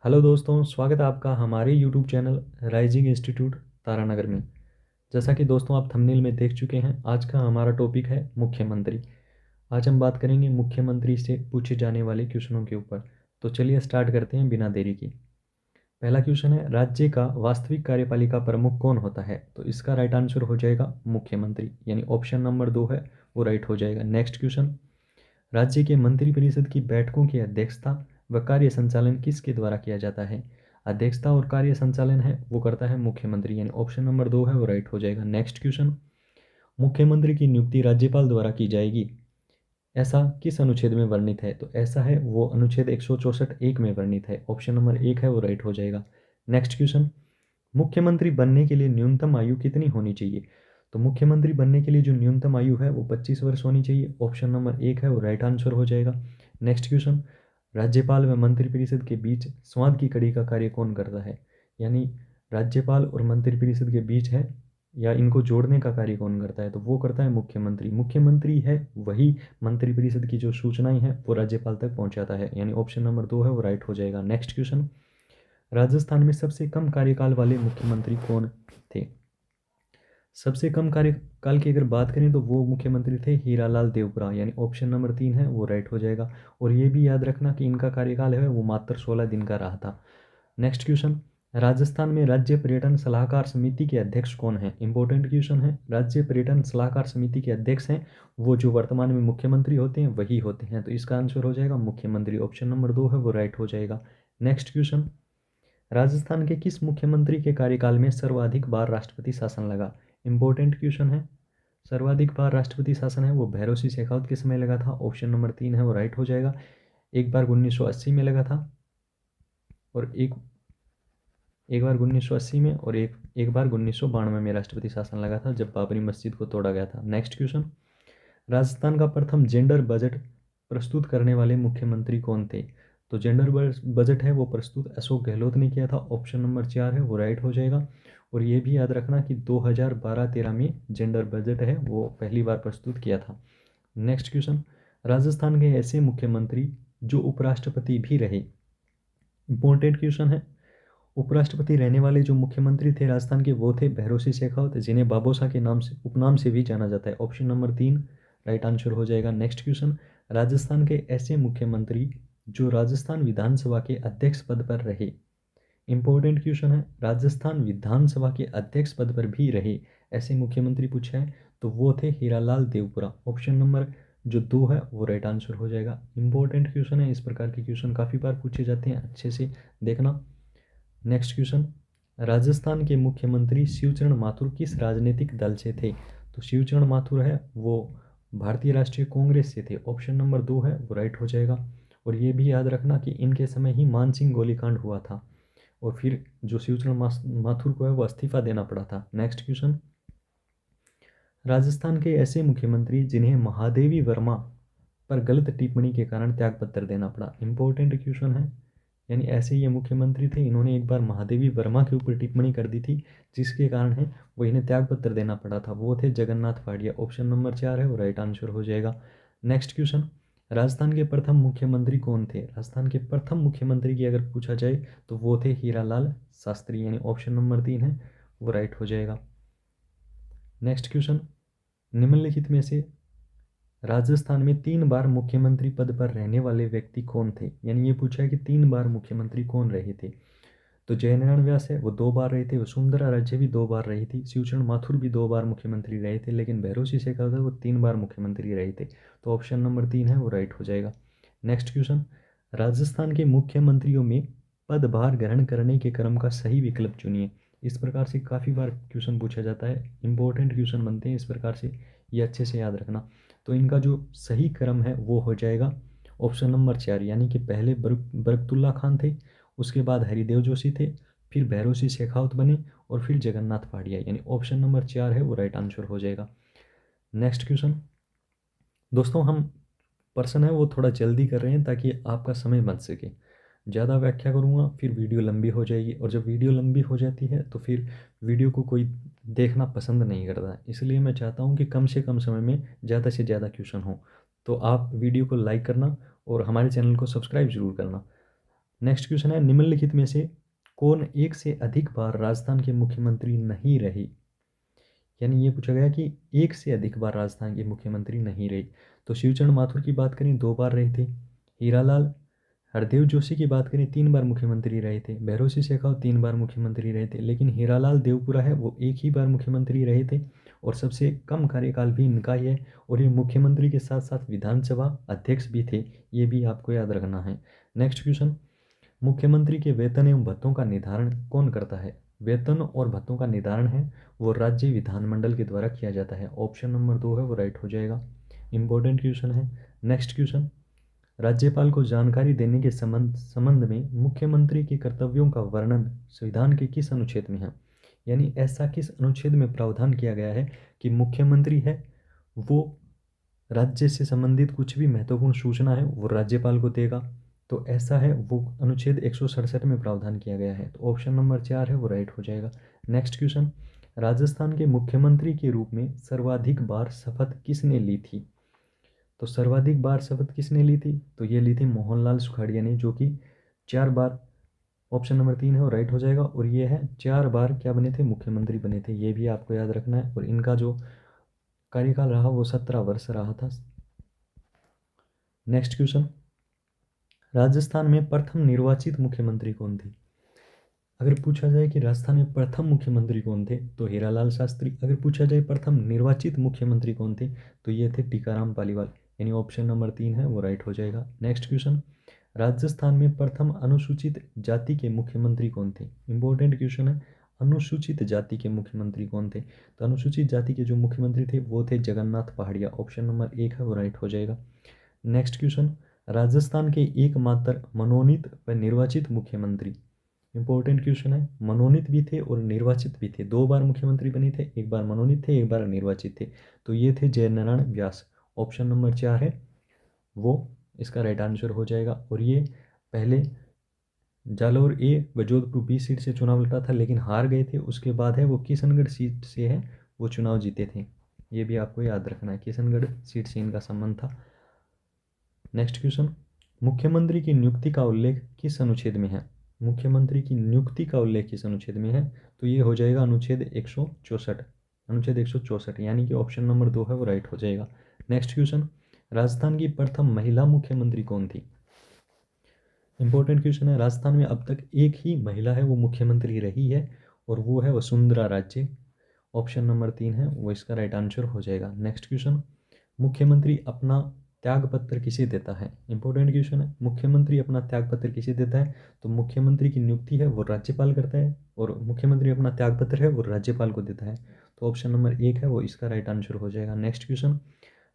Hello दोस्तों, स्वागत है आपका हमारे YouTube channel rising institute Taranagar में। जैसा कि दोस्तों आप थंबनेल में देख चुके हैं, आज का हमारा टॉपिक है मुख्यमंत्री। आज हम बात करेंगे मुख्यमंत्री से पूछे जाने वाले क्वेश्चनों के ऊपर। तो चलिए स्टार्ट करते हैं बिना देरी की। पहला क्वेश्चन है, राज्य का वास्तविक कार्यपालिका प्रमुख कौन होता है? तो इसका राइट आंसर हो जाएगा मुख्यमंत्री, यानी ऑप्शन नंबर 2 है वो राइट हो जाएगा। नेक्स्ट क्वेश्चन, राज्य के मंत्रिपरिषद की बैठकों की अध्यक्षता व कार्य संचालन किसके द्वारा किया जाता है? अध्यक्षता और कार्य संचालन है वो करता है मुख्यमंत्री, यानी ऑप्शन नंबर 2 है वो राइट हो जाएगा। नेक्स्ट क्वेश्चन, मुख्यमंत्री की नियुक्ति राज्यपाल द्वारा की जाएगी, ऐसा किस अनुच्छेद में वर्णित है? तो ऐसा है वो अनुच्छेद 164(1) में वर्णित है। ऑप्शन नंबर 1 है वो राइट हो जाएगा। नेक्स्ट क्वेश्चन, मुख्यमंत्री बनने के लिए न्यूनतम आयु कितनी होनी चाहिए? तो मुख्यमंत्री बनने के लिए जो न्यूनतम आयु है वो 25 वर्ष होनी चाहिए। ऑप्शन नंबर 1 है वो राइट आंसर हो जाएगा। नेक्स्ट क्वेश्चन, राज्यपाल व मंत्रिपरिषद के बीच संवाद की कड़ी का कार्य कौन करता है? यानी राज्यपाल और मंत्रिपरिषद के बीच है या इनको जोड़ने का कार्य कौन करता है? तो वो करता है मुख्यमंत्री। मुख्यमंत्री है वही मंत्रिपरिषद की जो सूचनाएं हैं वो राज्यपाल तक पहुंचाता है, यानी ऑप्शन नंबर 2 है वो राइट हो जाएगा। नेक्स्ट क्वेश्चन, राजस्थान में सबसे कम कार्यकाल वाले मुख्यमंत्री कौन थे? सबसे कम कार्यकाल की अगर बात करें तो वो मुख्यमंत्री थे हीरालाल देवपुरा, यानी ऑप्शन नंबर 3 है वो राइट हो जाएगा। और ये भी याद रखना कि इनका कार्यकाल है वो मात्र 16 दिन का रहा था। नेक्स्ट क्वेश्चन, राजस्थान में राज्य पर्यटन सलाहकार समिति के अध्यक्ष कौन है? इंपॉर्टेंट क्वेश्चन है। राज्य पर्यटन सलाहकार समिति के अध्यक्ष हैं वो जो वर्तमान में मुख्यमंत्री होते हैं वही होते हैं, तो इसका आंसर हो जाएगा मुख्यमंत्री। ऑप्शन नंबर 2 है वो राइट हो जाएगा। नेक्स्ट क्वेश्चन, राजस्थान के किस मुख्यमंत्री के कार्यकाल में सर्वाधिक बार राष्ट्रपति शासन लगा? इंपॉर्टेंट क्वेश्चन है। सर्वाधिक बार राष्ट्रपति शासन है वो भैरों सिंह शेखावत के समय लगा था। ऑप्शन नंबर 3 है वो राइट हो जाएगा। एक बार 1980 में लगा था और एक बार 1980 में और एक बार 1992 में राष्ट्रपति शासन लगा था जब बाबरी मस्जिद को तोड़ा गया था। नेक्स्ट क्वेश्चन, राजस्थान का प्रथम जेंडर बजट प्रस्तुत करने वाले मुख्यमंत्री कौन थे? तो जेंडर बजट है वो प्रस्तुत अशोक गहलोत ने किया था। ऑप्शन नंबर 4 है वो राइट हो जाएगा। और ये भी याद रखना कि 2012-13 में जेंडर बजट है वो पहली बार प्रस्तुत किया था। नेक्स्ट क्वेश्चन, राजस्थान के ऐसे मुख्यमंत्री जो उपराष्ट्रपति भी रहे। इंपॉर्टेंट क्वेश्चन है। उपराष्ट्रपति रहने वाले जो मुख्यमंत्री थे राजस्थान के वो थे भैरों सिंह शेखावत, जिन्हें बाबोसा के नाम से उपनाम से भी जाना जाता है। ऑप्शन नंबर 3 राइट आंसर हो जाएगा। नेक्स्ट क्वेश्चन, राजस्थान के ऐसे मुख्यमंत्री जो राजस्थान विधानसभा के अध्यक्ष पद पर रहे। इंपॉर्टेंट क्वेश्चन है। राजस्थान विधानसभा के अध्यक्ष पद पर भी रहे ऐसे मुख्यमंत्री पूछा है तो वो थे हीरालाल देवपुरा। ऑप्शन नंबर जो 2 है वो राइट आंसर हो जाएगा। इंपॉर्टेंट क्वेश्चन है, इस प्रकार के क्वेश्चन काफ़ी बार पूछे जाते हैं, अच्छे से देखना। नेक्स्ट क्वेश्चन, राजस्थान के मुख्यमंत्री शिवचरण माथुर किस राजनीतिक दल से थे? तो शिवचरण माथुर है वो भारतीय राष्ट्रीय कांग्रेस से थे। ऑप्शन नंबर 2 है वो राइट हो जाएगा। और ये भी याद रखना कि इनके समय ही मानसिंह गोलीकांड हुआ था और फिर जो शिवचरण माथुर को है वो इस्तीफा देना पड़ा था। नेक्स्ट क्वेश्चन, राजस्थान के ऐसे मुख्यमंत्री जिन्हें महादेवी वर्मा पर गलत टिप्पणी के कारण त्यागपत्र देना पड़ा। इंपॉर्टेंट क्वेश्चन है, यानी ऐसे ये मुख्यमंत्री थे, इन्होंने एक बार महादेवी वर्मा के ऊपर टिप्पणी कर दी थी जिसके कारण है वो इन्हें त्यागपत्र देना पड़ा था। वो थे जगन्नाथ पाटिया। ऑप्शन नंबर 4 है वो राइट आंसर हो जाएगा। नेक्स्ट क्वेश्चन, राजस्थान के प्रथम मुख्यमंत्री कौन थे? राजस्थान के प्रथम मुख्यमंत्री की अगर पूछा जाए तो वो थे हीरालाल शास्त्री, यानी ऑप्शन नंबर 3 है वो राइट हो जाएगा। नेक्स्ट क्वेश्चन, निम्नलिखित में से राजस्थान में 3 बार मुख्यमंत्री पद पर रहने वाले व्यक्ति कौन थे? यानी ये पूछा है कि 3 बार मुख्यमंत्री कौन रहे थे। तो जयनारायण व्यास है वो 2 बार रहे थे, वसुंधरा राजे भी 2 बार रही थी, शिवचरण माथुर भी 2 बार मुख्यमंत्री रहे थे, लेकिन भैरों सिंह शेखावत है वो 3 बार मुख्यमंत्री रहे थे। तो ऑप्शन नंबर 3 है वो राइट हो जाएगा। नेक्स्ट क्वेश्चन, राजस्थान के मुख्यमंत्रियों में पदभार ग्रहण करने के क्रम का सही विकल्प चुनिए। इस प्रकार से काफ़ी बार क्वेश्चन पूछा जाता है, इंपॉर्टेंट क्वेश्चन बनते हैं इस प्रकार से, ये अच्छे से याद रखना। तो इनका जो सही क्रम है वो हो जाएगा ऑप्शन नंबर 4, यानी कि पहले बरकतुल्ला खान थे, उसके बाद हरिदेव जोशी थे, फिर भैरों सिंह शेखावत बने और फिर जगन्नाथ पाटिया, यानी ऑप्शन नंबर 4 है वो राइट आंसर हो जाएगा। नेक्स्ट क्वेश्चन, दोस्तों हम पर्सन है वो थोड़ा जल्दी कर रहे हैं ताकि आपका समय बच सके। ज़्यादा व्याख्या करूँगा फिर वीडियो लंबी हो जाएगी, और जब वीडियो लंबी हो जाती है तो फिर वीडियो को कोई देखना पसंद नहीं करता है। इसलिए मैं चाहता हूँ कि कम से कम समय में ज़्यादा से ज़्यादा क्वेश्चन हो। तो आप वीडियो को लाइक करना और हमारे चैनल को सब्सक्राइब ज़रूर करना। नेक्स्ट क्वेश्चन है, निम्नलिखित में से कौन एक से अधिक बार राजस्थान के मुख्यमंत्री नहीं रहे। यानी ये पूछा गया कि एक से अधिक बार राजस्थान के मुख्यमंत्री नहीं रहे। तो शिवचरण माथुर की बात करें 2 बार रहे थे। हीरालाल हरदेव जोशी की बात करें 3 बार मुख्यमंत्री रहे थे। भैरों शेखावत 3 बार मुख्यमंत्री रहे थे। लेकिन हीरालाल देवपुरा है वो एक ही बार मुख्यमंत्री रहे थे और सबसे कम कार्यकाल भी इनका ही है। और ये मुख्यमंत्री के साथ साथ विधानसभा अध्यक्ष भी थे, ये भी आपको याद रखना है। नेक्स्ट क्वेश्चन, मुख्यमंत्री के वेतन एवं भत्तों का निर्धारण कौन करता है। वेतन और भत्तों का निर्धारण है वो राज्य विधानमंडल के द्वारा किया जाता है। ऑप्शन नंबर 2 है वो राइट हो जाएगा। इंपॉर्टेंट क्वेश्चन है। नेक्स्ट क्वेश्चन, राज्यपाल को जानकारी देने के संबंध में मुख्यमंत्री के कर्तव्यों का वर्णन संविधान के किस अनुच्छेद में है। यानी ऐसा किस अनुच्छेद में प्रावधान किया गया है कि मुख्यमंत्री है वो राज्य से संबंधित कुछ भी महत्वपूर्ण सूचना है वो राज्यपाल को देगा। तो ऐसा है वो अनुच्छेद 167 में प्रावधान किया गया है। तो ऑप्शन नंबर 4 है वो राइट हो जाएगा। नेक्स्ट क्वेश्चन, राजस्थान के मुख्यमंत्री के रूप में सर्वाधिक बार शपथ किसने ली थी। तो सर्वाधिक बार शपथ किसने ली थी, तो ये ली थी मोहनलाल सुखाड़िया ने, जो कि 4 बार, ऑप्शन नंबर 3 है वो राइट हो जाएगा। और ये है 4 बार क्या बने थे, मुख्यमंत्री बने थे। ये भी आपको याद रखना है। और इनका जो कार्यकाल रहा वो 17 वर्ष रहा था। नेक्स्ट क्वेश्चन, राजस्थान में प्रथम निर्वाचित मुख्यमंत्री कौन थे। अगर पूछा जाए कि राजस्थान में प्रथम मुख्यमंत्री कौन थे तो हीरालाल शास्त्री। अगर पूछा जाए प्रथम निर्वाचित मुख्यमंत्री कौन थे तो ये थे टीकाराम पालीवाल। यानी ऑप्शन नंबर 3 है वो राइट हो जाएगा। नेक्स्ट क्वेश्चन, राजस्थान में प्रथम अनुसूचित जाति के मुख्यमंत्री कौन थे। इंपॉर्टेंट क्वेश्चन है, अनुसूचित जाति के मुख्यमंत्री कौन थे। तो अनुसूचित जाति के जो मुख्यमंत्री थे वो थे जगन्नाथ पहाड़िया। ऑप्शन नंबर 1 है वो राइट हो जाएगा। नेक्स्ट क्वेश्चन, राजस्थान के एकमात्र मनोनीत व निर्वाचित मुख्यमंत्री। इंपॉर्टेंट क्वेश्चन है, मनोनीत भी थे और निर्वाचित भी थे। 2 बार मुख्यमंत्री बने थे, एक बार मनोनीत थे, एक बार निर्वाचित थे। तो ये थे जयनारायण व्यास। ऑप्शन नंबर 4 है वो इसका राइट आंसर हो जाएगा। और ये पहले जालौर ए व जोधपुर बी सीट से चुनाव लड़ा था लेकिन हार गए थे। उसके बाद है वो किशनगढ़ सीट से है वो चुनाव जीते थे। ये भी आपको याद रखना है, किशनगढ़ सीट से इनका संबंध था। नेक्स्ट क्वेश्चन, मुख्यमंत्री की नियुक्ति का उल्लेख किस अनुच्छेद में है। मुख्यमंत्री की नियुक्ति का उल्लेख किस अनुच्छेद में है, तो ये हो जाएगा अनुच्छेद 164। अनुच्छेद 164 यानी कि ऑप्शन नंबर 2 है वो राइट हो जाएगा। नेक्स्ट क्वेश्चन, राजस्थान की प्रथम महिला मुख्यमंत्री कौन थी। इंपॉर्टेंट क्वेश्चन है, राजस्थान में अब तक एक ही महिला है वो मुख्यमंत्री रही है और वो है वसुंधरा राजे। ऑप्शन नंबर 3 है वो इसका राइट आंसर हो जाएगा। नेक्स्ट क्वेश्चन, मुख्यमंत्री अपना त्यागपत्र किसे देता है। इंपॉर्टेंट क्वेश्चन है, मुख्यमंत्री अपना त्यागपत्र किसे देता है। तो मुख्यमंत्री की नियुक्ति है वो राज्यपाल करता है और मुख्यमंत्री अपना त्यागपत्र है वो राज्यपाल को देता है। तो ऑप्शन नंबर 1 है वो इसका राइट आंसर हो जाएगा। नेक्स्ट क्वेश्चन,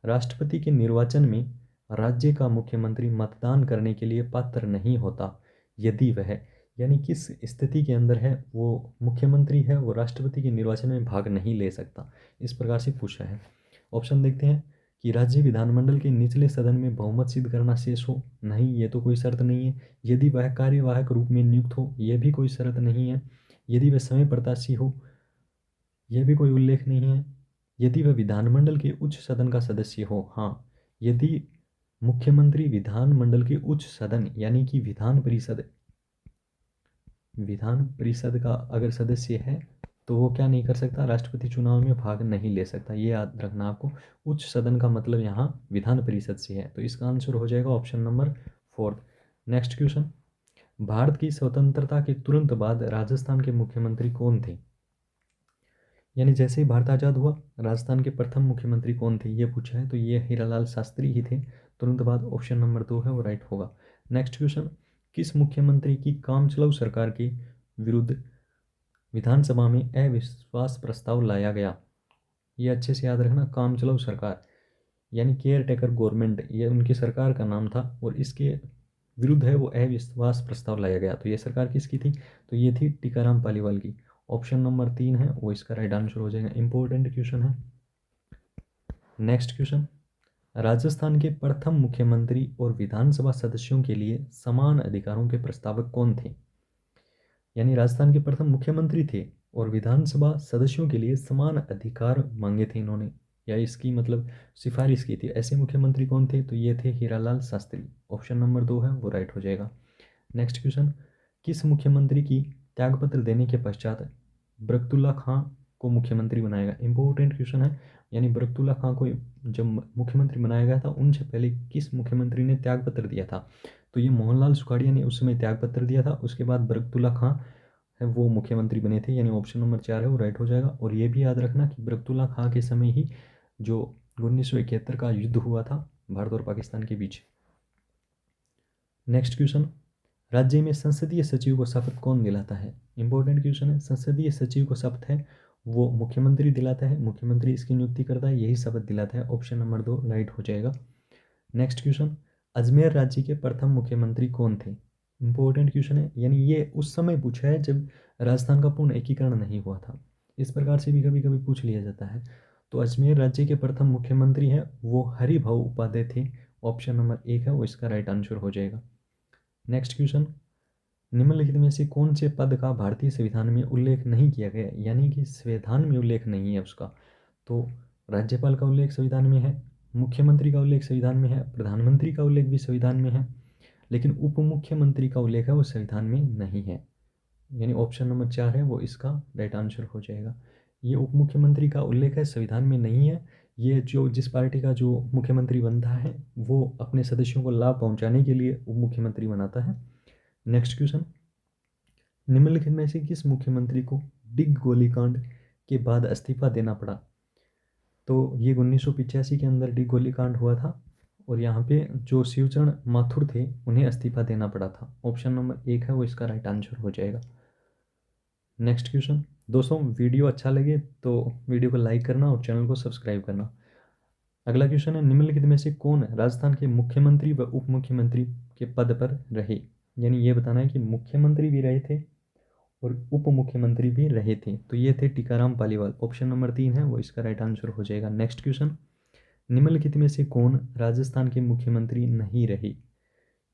राष्ट्रपति के निर्वाचन में राज्य का मुख्यमंत्री मतदान करने के लिए पात्र नहीं होता यदि वह, यानी किस स्थिति के अंदर है वो मुख्यमंत्री है वो राष्ट्रपति के निर्वाचन में भाग नहीं ले सकता, इस प्रकार से पूछा है। ऑप्शन देखते हैं कि राज्य विधानमंडल के निचले सदन में बहुमत सिद्ध करना शेष हो, नहीं ये तो कोई शर्त नहीं है। यदि वह कार्यवाहक रूप में नियुक्त हो, यह भी कोई शर्त नहीं है। यदि वह समय प्रत्याशी हो, यह भी कोई उल्लेख नहीं है। यदि वह विधानमंडल के उच्च सदन का सदस्य हो, हाँ, यदि मुख्यमंत्री विधानमंडल के उच्च सदन यानी कि विधान परिषद का अगर सदस्य है तो वो क्या नहीं कर सकता, राष्ट्रपति चुनाव में भाग नहीं ले सकता। ये याद रखना आपको। उच्च सदन का मतलब यहाँ विधान परिषद से है। तो इसका आंसर हो जाएगा option number 4। Next question, Bharat की स्वतंत्रता के तुरंत बाद राजस्थान के मुख्यमंत्री कौन थे। यानी जैसे ही भारत आज़ाद हुआ राजस्थान के प्रथम मुख्यमंत्री कौन थे ये पूछा है। तो ये हीरालाल शास्त्री ही थे। तुरंत बाद ऑप्शन नंबर 2 है वो राइट होगा। नेक्स्ट क्वेश्चन, किस मुख्यमंत्री की कामचलाऊ सरकार के विरुद्ध विधानसभा में अविश्वास प्रस्ताव लाया गया। ये अच्छे से याद रखना, कामचलाऊ सरकार यानी केयर टेकर गवर्नमेंट, ये उनकी सरकार का नाम था और इसके विरुद्ध है वो अविश्वास प्रस्ताव लाया गया। तो ये सरकार किसकी थी, तो ये थी टीकाराम पालीवाल की। ऑप्शन नंबर 3 है वो इसका राइट आंसर हो जाएगा। इंपॉर्टेंट क्वेश्चन है। नेक्स्ट क्वेश्चन, राजस्थान के प्रथम मुख्यमंत्री और विधानसभा सदस्यों के लिए समान अधिकारों के प्रस्तावक कौन थे। यानी राजस्थान के प्रथम मुख्यमंत्री थे और विधानसभा सदस्यों के लिए समान अधिकार मांगे थे इन्होंने, या इसकी मतलब सिफारिश की थी। ऐसे मुख्यमंत्री कौन थे, तो ये थे हीरालाल शास्त्री। ऑप्शन नंबर 2 है वो राइट हो जाएगा। नेक्स्ट क्वेश्चन, किस मुख्यमंत्री की त्यागपत्र देने के पश्चात बरकतुल्ला खां को मुख्यमंत्री बनाया गया? इंपॉर्टेंट क्वेश्चन है। यानी बरकतुल्ला खां को जब मुख्यमंत्री बनाया गया था उनसे पहले किस मुख्यमंत्री ने त्यागपत्र दिया था? तो ये मोहनलाल सुखाड़िया ने उस समय त्यागपत्र दिया था। उसके बाद बरकतुल्ला खां है वो मुख्यमंत्री बने थे। यानी ऑप्शन नंबर 4 है वो राइट हो जाएगा। और ये भी याद रखना कि बरकतुल्ला खां के समय ही जो 1971 का युद्ध हुआ था भारत और पाकिस्तान के बीच। नेक्स्ट क्वेश्चन, राज्य में संसदीय सचिव को शपथ कौन दिलाता है? इंपॉर्टेंट क्वेश्चन है। संसदीय सचिव को शपथ है वो मुख्यमंत्री दिलाता है, मुख्यमंत्री इसकी नियुक्ति करता है, यही शपथ दिलाता है। ऑप्शन नंबर 2 राइट हो जाएगा। नेक्स्ट क्वेश्चन, अजमेर राज्य के प्रथम मुख्यमंत्री कौन थे? इंपॉर्टेंट क्वेश्चन है। यानी ये उस समय पूछा है जब राजस्थान का पूर्ण एकीकरण नहीं हुआ था। इस प्रकार से भी कभी कभी पूछ लिया जाता है। तो अजमेर राज्य के प्रथम मुख्यमंत्री हैं वो हरिभाऊ उपाध्याय थे। ऑप्शन नंबर 1 है वो इसका राइट आंसर हो जाएगा। नेक्स्ट क्वेश्चन, निम्नलिखित में से कौन से पद का भारतीय संविधान में उल्लेख नहीं किया गया? यानी कि संविधान में उल्लेख नहीं है उसका। तो राज्यपाल का उल्लेख संविधान में है, मुख्यमंत्री का उल्लेख संविधान में है, प्रधानमंत्री का उल्लेख भी संविधान में है, लेकिन उप मुख्यमंत्री का उल्लेख है वो संविधान में नहीं है। यानी ऑप्शन नंबर 4 है वो इसका राइट आंसर हो जाएगा। ये उप मुख्यमंत्री का उल्लेख है संविधान में नहीं है। ये जो जिस पार्टी का जो मुख्यमंत्री बनता है वो अपने सदस्यों को लाभ पहुंचाने के लिए उप मुख्यमंत्री बनाता है। नेक्स्ट क्वेश्चन, निम्नलिखित में से किस मुख्यमंत्री को डिग गोलीकांड के बाद इस्तीफा देना पड़ा? तो ये 1985 के अंदर डिग गोलीकांड हुआ था और यहाँ पे जो शिवचरण माथुर थे उन्हें इस्तीफा देना पड़ा था। ऑप्शन नंबर 1 है वो इसका राइट आंसर हो जाएगा। नेक्स्ट क्वेश्चन, दोस्तों वीडियो अच्छा लगे तो वीडियो को लाइक करना और चैनल को सब्सक्राइब करना। अगला क्वेश्चन है, निम्नलिखित में से कौन राजस्थान के मुख्यमंत्री व उप मुख्यमंत्री के पद पर रहे? यानी ये बताना है कि मुख्यमंत्री भी रहे थे और उप मुख्यमंत्री भी रहे थे। तो ये थे टीकाराम पालीवाल। ऑप्शन नंबर 3 है वो इसका राइट आंसर हो जाएगा। नेक्स्ट क्वेश्चन, निम्नलिखित में से कौन राजस्थान के मुख्यमंत्री नहीं रहे?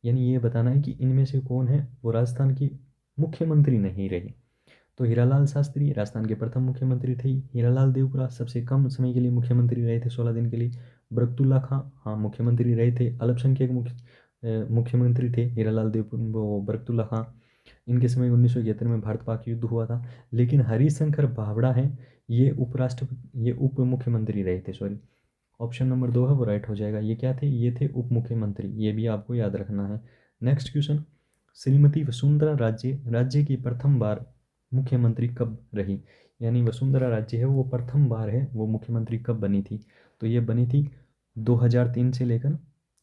यानी ये बताना है कि इनमें से कौन है वो राजस्थान की मुख्यमंत्री नहीं रहे। तो हीरालाल शास्त्री राजस्थान के प्रथम मुख्यमंत्री थे। हीरालाल देवपुरा सबसे कम समय के लिए मुख्यमंत्री रहे थे, 16 दिन के लिए। बरकतुल्ला खां हाँ मुख्यमंत्री रहे थे, अल्पसंख्यक मुख्यमंत्री थे हीरालाल वो बरकतुल्ला खां। इनके समय 1971 में भारत पाक युद्ध हुआ था। लेकिन हरिशंकर भावड़ा हैं ये ये उप मुख्यमंत्री रहे थे, सॉरी। ऑप्शन नंबर 2 है वो राइट हो जाएगा। ये क्या थे? ये थे उप मुख्यमंत्री। ये भी आपको याद रखना है। नेक्स्ट क्वेश्चन, श्रीमती वसुंधरा राज्य की प्रथम बार मुख्यमंत्री कब रही? यानी वसुंधरा राज्य है वो प्रथम बार है वो मुख्यमंत्री कब बनी थी? तो ये बनी थी 2003 से लेकर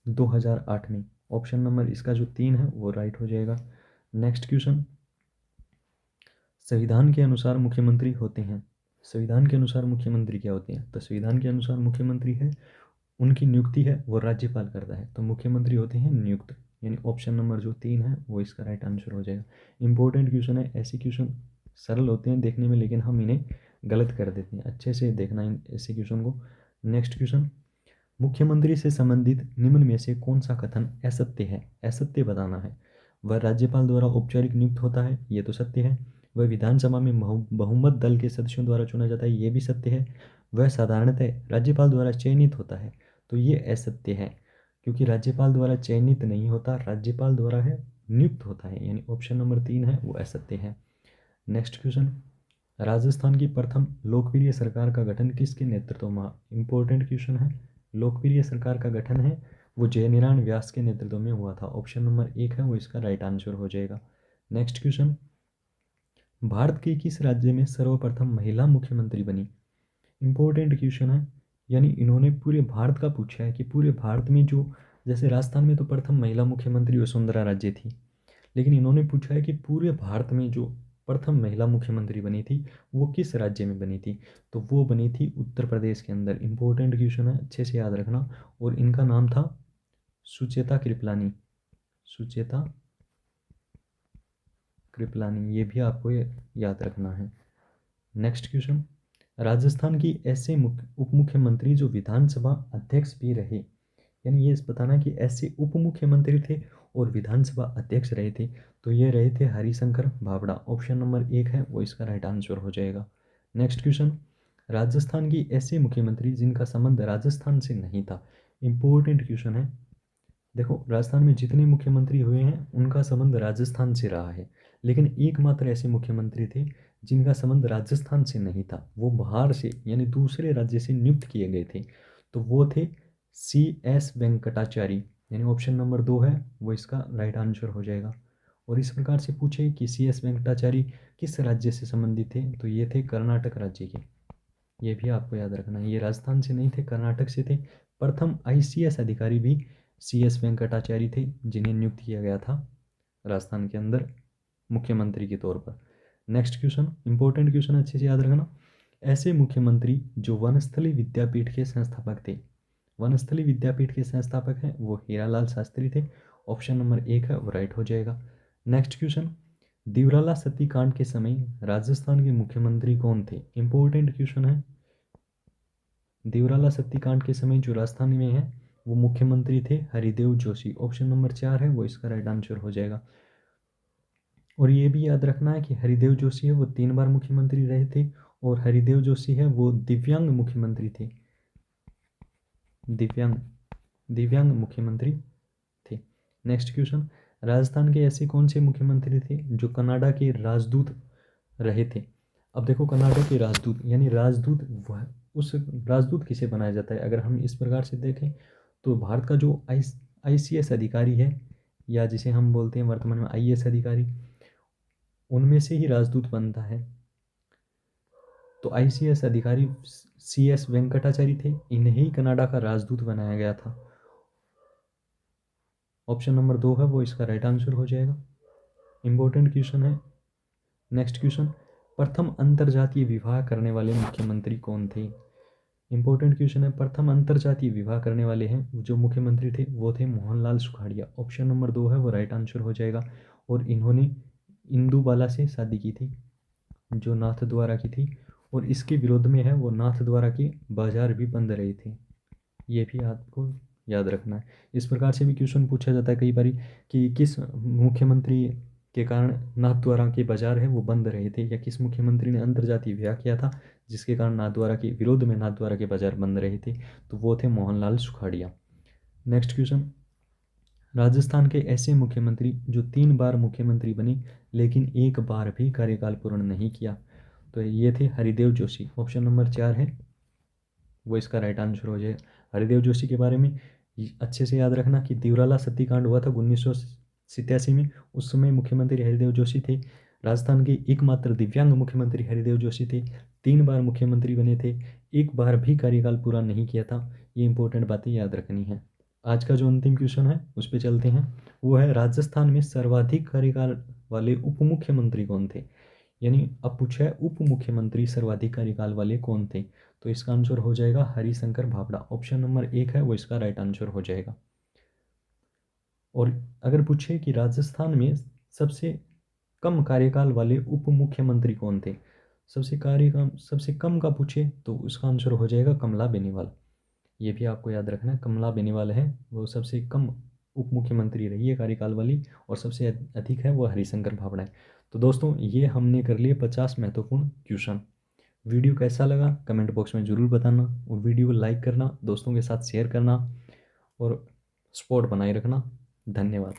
2008 में। ऑप्शन नंबर इसका जो 3 है वो राइट हो जाएगा। नेक्स्ट क्वेश्चन, संविधान के अनुसार मुख्यमंत्री होते हैं। संविधान के अनुसार मुख्यमंत्री क्या होते हैं? तो संविधान के अनुसार मुख्यमंत्री है उनकी नियुक्ति है वो राज्यपाल करता है। तो मुख्यमंत्री होते हैं नियुक्त। यानी ऑप्शन नंबर जो 3 है वो इसका राइट आंसर हो जाएगा। इंपॉर्टेंट क्वेश्चन है। ऐसे क्वेश्चन सरल होते हैं देखने में लेकिन हम इन्हें गलत कर देते हैं। अच्छे से देखना इन ऐसे क्वेश्चन को। नेक्स्ट क्वेश्चन, मुख्यमंत्री से संबंधित निम्न में से कौन सा कथन असत्य है? असत्य बताना है। वह राज्यपाल द्वारा औपचारिक नियुक्त होता है, ये तो सत्य है। वह विधानसभा में बहुमत दल के सदस्यों द्वारा चुना जाता है, ये भी सत्य है। वह साधारणतः राज्यपाल द्वारा चयनित होता है, तो ये असत्य है क्योंकि राज्यपाल द्वारा चयनित नहीं होता, राज्यपाल द्वारा है नियुक्त होता है। यानी ऑप्शन नंबर 3 है वो असत्य है। नेक्स्ट क्वेश्चन, राजस्थान की प्रथम लोकप्रिय सरकार का गठन किसके नेतृत्व में? इंपॉर्टेंट क्वेश्चन है। लोकप्रिय सरकार का गठन है वो जयनारायण व्यास के नेतृत्व में हुआ था। ऑप्शन नंबर 1 है वो इसका राइट आंसर हो जाएगा। नेक्स्ट क्वेश्चन, भारत के किस राज्य में सर्वप्रथम महिला मुख्यमंत्री बनी? इंपॉर्टेंट क्वेश्चन है। यानी इन्होंने पूरे भारत का पूछा है कि पूरे भारत में जो, जैसे राजस्थान में तो प्रथम महिला मुख्यमंत्री वसुंधरा राजे थी, लेकिन इन्होंने पूछा है कि पूरे भारत में जो प्रथम महिला मुख्यमंत्री बनी थी वो किस राज्य में बनी थी? तो वो बनी थी उत्तर प्रदेश के अंदर। इंपॉर्टेंट क्वेश्चन है, अच्छे से याद रखना। और इनका नाम था सुचेता कृपलानी। सुचेता कृपलानी, ये भी आपको याद रखना है। नेक्स्ट क्वेश्चन, राजस्थान की ऐसे उप मुख्यमंत्री जो विधानसभा अध्यक्ष भी रहे। यानी ये बताना कि ऐसे उप मुख्यमंत्री थे और विधानसभा अध्यक्ष रहे थे, तो ये रहे थे हरिशंकर भावड़ा। ऑप्शन नंबर 1 है वो इसका राइट आंसर हो जाएगा। नेक्स्ट क्वेश्चन, राजस्थान की ऐसे मुख्यमंत्री जिनका संबंध राजस्थान से नहीं था। इंपॉर्टेंट क्वेश्चन है। देखो, राजस्थान में जितने मुख्यमंत्री हुए हैं उनका संबंध राजस्थान से रहा है, लेकिन एकमात्र ऐसे मुख्यमंत्री थे जिनका संबंध राजस्थान से नहीं था, वो बाहर से यानी दूसरे राज्य से नियुक्त किए गए थे। तो वो थे CS वेंकटाचारी, यानी ऑप्शन नंबर 2 है वो इसका राइट आंसर हो जाएगा। और इस प्रकार से पूछे कि CS वेंकटाचारी किस राज्य से संबंधित थे, तो ये थे कर्नाटक राज्य के। ये भी आपको याद रखना है, ये राजस्थान से नहीं थे, कर्नाटक से थे। प्रथम ICS अधिकारी भी CS वेंकटाचार्य थे, जिन्हें नियुक्त किया गया था राजस्थान के अंदर मुख्यमंत्री के तौर पर। नेक्स्ट क्वेश्चन, इंपॉर्टेंट क्वेश्चन, अच्छे से याद रखना। ऐसे मुख्यमंत्री जो वनस्थली विद्यापीठ के संस्थापक थे, वनस्थली विद्यापीठ के संस्थापक हैं वो हीरालाल शास्त्री थे। ऑप्शन नंबर 1 है वो राइट हो जाएगा। नेक्स्ट क्वेश्चन, दिवराला सत्याकांड के समय राजस्थान के मुख्यमंत्री कौन थे? इंपॉर्टेंट क्वेश्चन है। दिवराला सत्याकांड के समय जो राजस्थान में है वो मुख्यमंत्री थे हरिदेव जोशी। ऑप्शन नंबर 4 है वो इसका राइट आंसर हो जाएगा। और ये भी याद रखना है कि हरिदेव जोशी है वो 3 बार मुख्यमंत्री रहे थे, और हरिदेव जोशी है वो दिव्यांग मुख्यमंत्री थे, दिव्यांग मुख्यमंत्री थे। नेक्स्ट क्वेश्चन, राजस्थान के ऐसे कौन से मुख्यमंत्री थे जो कनाडा के राजदूत रहे थे? अब देखो, कनाडा के राजदूत यानी राजदूत उस राजदूत किसे बनाया जाता है? अगर हम इस प्रकार से देखें तो भारत का जो ICS अधिकारी है, या जिसे हम बोलते हैं वर्तमान में IAS अधिकारी, उनमें से ही राजदूत बनता है। तो ICS अधिकारी CS वेंकटाचारी थे, इन्हें ही कनाडा का राजदूत बनाया गया था। ऑप्शन नंबर 2 है वो इसका राइट आंसर हो जाएगा। इंपॉर्टेंट क्वेश्चन है। नेक्स्ट क्वेश्चन, प्रथम अंतरजातीय विवाह करने वाले मुख्यमंत्री कौन थे? इंपॉर्टेंट क्वेश्चन है। प्रथम अंतरजातीय विवाह करने वाले हैं जो मुख्यमंत्री थे वो थे मोहनलाल सुखाड़िया। ऑप्शन नंबर 2 है वो राइट आंसर हो जाएगा। और इन्होंने इंदुबाला से शादी की थी जो नाथ द्वारा की थी, और इसके विरोध में है वो नाथ द्वारा के बाजार भी बंद रहे थे। ये भी आपको याद रखना है। इस प्रकार से भी क्वेश्चन पूछा जाता है कई बार कि किस मुख्यमंत्री के कारण नाथद्वारा के बाजार है वो बंद रहे थे, या किस मुख्यमंत्री ने अंतर्जातीय विवाह किया था जिसके कारण नाथद्वारा के विरोध में नाथद्वारा के बाजार बंद रहे थे, तो वो थे मोहनलाल सुखाड़िया। नेक्स्ट क्वेश्चन, राजस्थान के ऐसे मुख्यमंत्री जो 3 बार मुख्यमंत्री बने लेकिन एक बार भी कार्यकाल पूर्ण नहीं किया, तो ये थे हरिदेव जोशी। ऑप्शन नंबर 4 है वो इसका राइट आंसर हो जाए। हरिदेव जोशी के बारे में अच्छे से याद रखना कि दिवराला सत्याकांड हुआ था 1987 में, उस समय मुख्यमंत्री हरिदेव जोशी थे। राजस्थान के एकमात्र दिव्यांग मुख्यमंत्री हरिदेव जोशी थे, 3 बार मुख्यमंत्री बने थे, एक बार भी कार्यकाल पूरा नहीं किया था। ये इंपॉर्टेंट बातें याद रखनी है। आज का जो अंतिम क्वेश्चन है उस पर चलते हैं। वो है, राजस्थान में सर्वाधिक कार्यकाल वाले उप मुख्यमंत्री कौन थे? यानी अब पूछा है उप मुख्यमंत्री सर्वाधिक कार्यकाल वाले कौन थे, तो इसका आंसर हो जाएगा हरिशंकर भाभड़ा। ऑप्शन नंबर 1 है वो इसका राइट आंसर हो जाएगा। और अगर पूछे कि राजस्थान में सबसे कम कार्यकाल वाले उप मुख्यमंत्री कौन थे, सबसे कम का पूछे तो उसका आंसर हो जाएगा कमला बेनीवाल। ये भी आपको याद रखना है, कमला बेनीवाल है वो सबसे कम उप मुख्यमंत्री रही है कार्यकाल वाली, और सबसे अधिक है वो हरिशंकर भाभड़ा है। तो दोस्तों, ये हमने कर लिए 50 महत्वपूर्ण क्वेश्चन। वीडियो कैसा लगा कमेंट बॉक्स में ज़रूर बताना, और वीडियो को लाइक करना, दोस्तों के साथ शेयर करना, और सपोर्ट बनाए रखना। धन्यवाद।